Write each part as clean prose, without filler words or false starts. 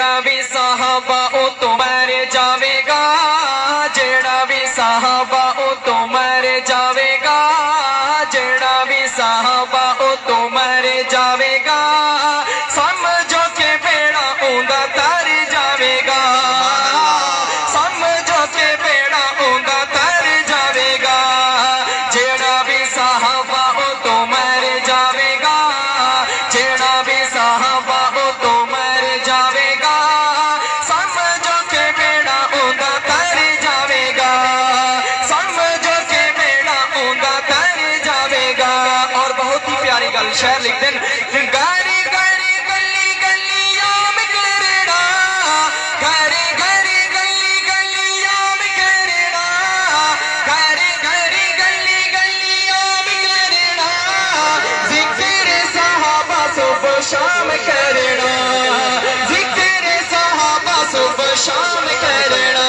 जेड़ा भी साहबा ओ तो मर जावेगा, जेड़ा भी साहबा ओ तो मर जावेगा, जेड़ा भी साहबा ओ तो मर जावेगा, समझो के बेड़ा ऊंदा तर जावेगा, समझो के बेड़ा ऊंदा तर जावेगा, जेड़ा भी साहबा ओ तो मर जावेगा, जेड़ा भी साहबा ओ तो मर जावेगा, समझो के बेड़ा ऊंदा तर जावेगा, समझो के बेड़ा ऊंदा तर जावेगा। और बहुत ही प्यारी गल शेर लिख देन, गारी गारी गली गलियां में करना, गारी गारी गली गलियां में करना, गारी गारी गली गलियां में करना, जिक्र साहबा सुबह शाम करना, जिक्र साहबा सुबह शाम करना,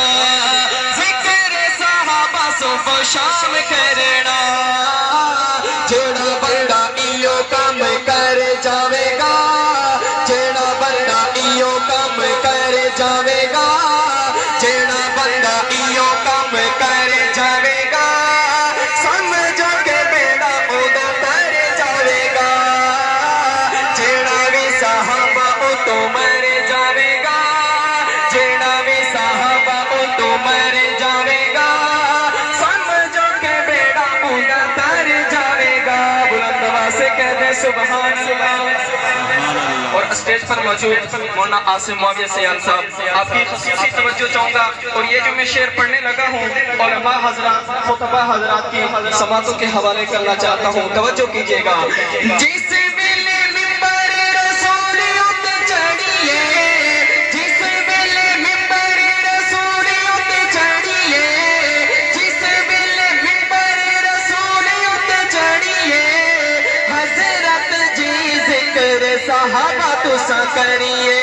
जिक्र साहबा सुबह शाम करना, जेड़ा बंदा इयो काम कर जावेगा, जेड़ा बंदा इयो काम कर जावेगा, जेड़ा बंदा इयो काम कर जावेगा, समझो के बेड़ा ओदा तर जावेगा, जेड़ा भी साहबा ओ तो मर जावेगा, जेड़ा भी साहबा ओ तो मर जावेगा, समझो के बेड़ा ओदा तर जावेगा। बुलंद आवाज से कहते सुभान अल्लाह। और स्टेज पर मौजूद मौलाना आसिम मुआविया सयान साहब, आपकी खासी तवज्जो चाहूंगा। और ये जो मैं शेर पढ़ने लगा हूँ उलमा हजरात खुतबा हजरात की समातों के हवाले करना चाहता हूँ, तवज्जो कीजिएगा। जिस वेले मिंबर रसूल उते चढ़िए, जिस वेले मिंबर रसूल उते चढ़िए, जिस वेले मिंबर रसूल उते चढ़िए, हजरत जी जिक्र साहबा तुसा करिए,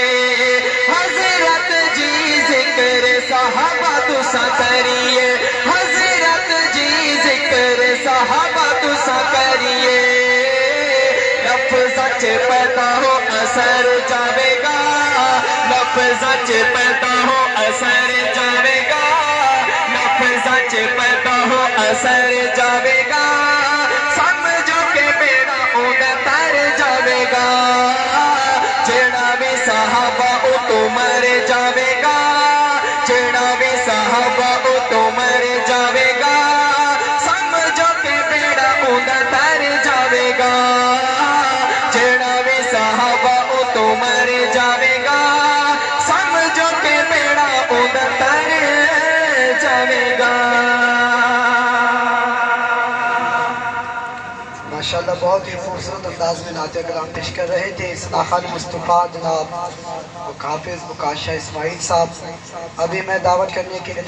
हजरत जी जिक्र साहबा तुसा करिए, हजरत जी जिक्र साहबा तुसा करिए, लफ्ज़ च पैदा हो असर जावेगा, लफ्ज़ च पैदा हो असर जावेगा, लफ्ज़ च पैदा हो असर जावेगा, समझो के बेड़ा ओदा तर जावेगा, जेड़ा भी साहबा ओ तो मर जावेगा, जेड़ा भी साहबा ओ तो मर जावेगा, समझो के बेड़ा ओदा तर जावेगा, जेड़ा भी साहबा ओ तो मर जावेगा, समझो के बेड़ा ओदा तर जावेगा। माशाल्लाह बहुत ही खूबसूरत अंदाज में नाते कलाम पेश कर रहे थे इस्लाहल मुस्तफ़ा जनाब हाफिज मुकाशा इस्माइल साहब। अभी मैं दावत करने के लिए